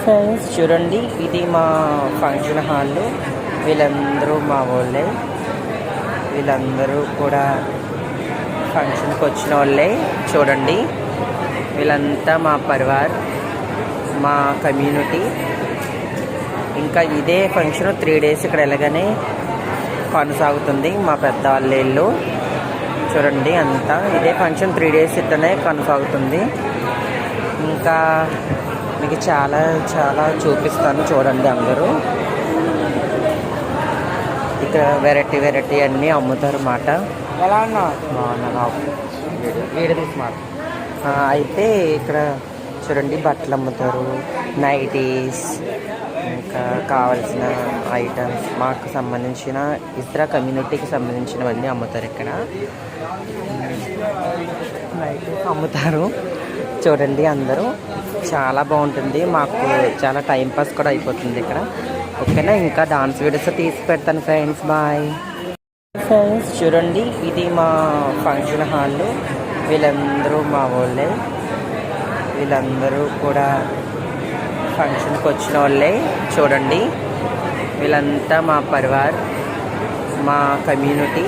Friends చూడండి, ఇది మా ఫంక్షన్ హాల్. వీళ్ళందరూ మా వాళ్ళే. వీళ్ళందరూ కూడా ఫంక్షన్కి వచ్చిన వాళ్ళే. చూడండి, వీళ్ళంతా మా పరివార్, మా కమ్యూనిటీ. ఇంకా ఇదే ఫంక్షన్ 3 days ఇక్కడ ఎలాగనే కొనసాగుతుంది. మా పెద్దవాళ్ళ ఇల్లు చూడండి, అంతా ఇదే ఫంక్షన్ 3 days ఇట్లనే కొనసాగుతుంది. ఇంకా మీకు చాలా చాలా చూపిస్తాను, చూడండి అందరూ. ఇక్కడ వెరైటీ అన్నీ అమ్ముతారు అన్నమాట. ఎలా అన్నా బాగున్నా వీడియో తీసుకున్నారు. అయితే ఇక్కడ చూడండి, బట్టలు అమ్ముతారు, నైటీస్, ఇంకా కావాల్సిన ఐటమ్స్, మాకు సంబంధించిన ఇతర కమ్యూనిటీకి సంబంధించినవన్నీ అమ్ముతారు. ఇక్కడ నైటీస్ అమ్ముతారు. చూడండి అందరూ, చాలా బాగుంటుంది. మాకు చాలా టైంపాస్ కూడా అయిపోతుంది ఇక్కడ. ఓకేనా, ఇంకా డాన్స్ వీడియోస్ తీసి పెడతాను ఫ్రెండ్స్. బాయ్ ఫ్రెండ్స్ చూడండి, ఇది మా ఫంక్షన్ హాల్. వీళ్ళందరూ మా వాళ్ళే. వీళ్ళందరూ కూడా ఫంక్షన్కి వచ్చిన వాళ్ళే. చూడండి, వీళ్ళంతా మా పరివార్, మా కమ్యూనిటీ.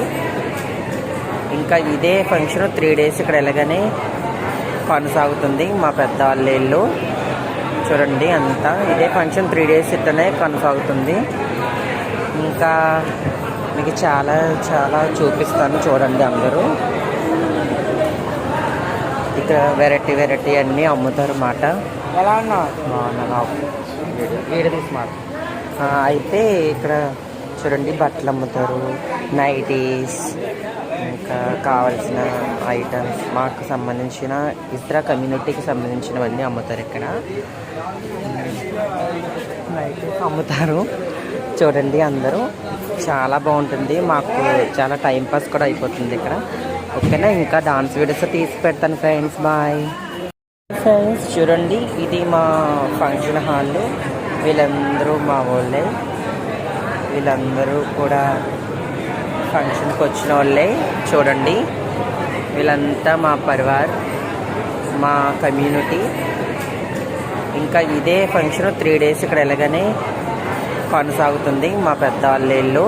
ఇంకా ఇదే ఫంక్షన్ 3 days ఇక్కడ ఎలాగనే కొనసాగుతుంది. మా పెద్దవాళ్ళ ఇల్లు చూడండి, అంతా ఇదే ఫంక్షన్ 3 days ఇట్లనే కొనసాగుతుంది. ఇంకా మీకు చాలా చాలా చూపిస్తాను, చూడండి అందరూ. ఇక్కడ వెరైటీ అన్నీ అమ్ముతారు అన్నమాట. ఎలా అన్నా బాగున్నా వీడియో తీసుకున్నారు. అయితే ఇక్కడ చూడండి, బట్టలు అమ్ముతారు, నైటీస్, ఇంకా కావాల్సిన ఐటమ్స్, మాకు సంబంధించిన ఇతర కమ్యూనిటీకి సంబంధించినవన్నీ అమ్ముతారు. ఇక్కడ నైటీస్ అమ్ముతారు. చూడండి అందరూ, చాలా బాగుంటుంది. మాకు చాలా టైంపాస్ కూడా అయిపోతుంది ఇక్కడ. ఓకేనా, ఇంకా డాన్స్ వీడియోస్ తీసి పెడతాను ఫ్రెండ్స్. బాయ్ ఫ్రెండ్స్ చూడండి, ఇది మా ఫంక్షన్ హాల్. వీళ్ళందరూ మా వాళ్ళే. వీళ్ళందరూ కూడా ఫంక్షన్కి వచ్చిన వాళ్ళే. చూడండి, వీళ్ళంతా మా పరివార్, మా కమ్యూనిటీ. ఇంకా ఇదే ఫంక్షన్ 3 days ఇక్కడ ఎలాగనే కొనసాగుతుంది. మా పెద్దవాళ్ళ ఇల్లు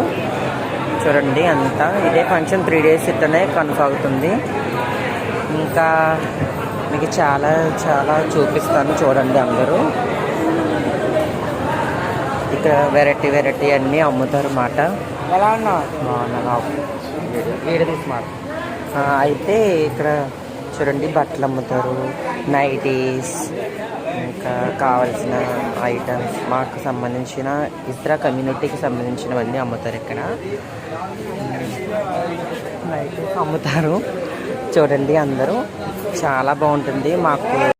చూడండి, అంతా ఇదే ఫంక్షన్ 3 days ఇట్లనే కొనసాగుతుంది. ఇంకా మీకు చాలా చాలా చూపిస్తాను, చూడండి అందరూ. ఇక్కడ వెరైటీ అన్నీ అమ్ముతారు అన్నమాట. ఎలా అన్నా బాగున్నా వీడియో తీసుకున్నారు. అయితే ఇక్కడ చూడండి, బట్టలు అమ్ముతారు, నైటీస్, ఇంకా కావాల్సిన ఐటమ్స్, మాకు సంబంధించిన ఇతర కమ్యూనిటీకి సంబంధించినవన్నీ అమ్ముతారు. ఇక్కడ నైటీస్ అమ్ముతారు. చూడండి అందరూ, చాలా బాగుంటుంది. మాకు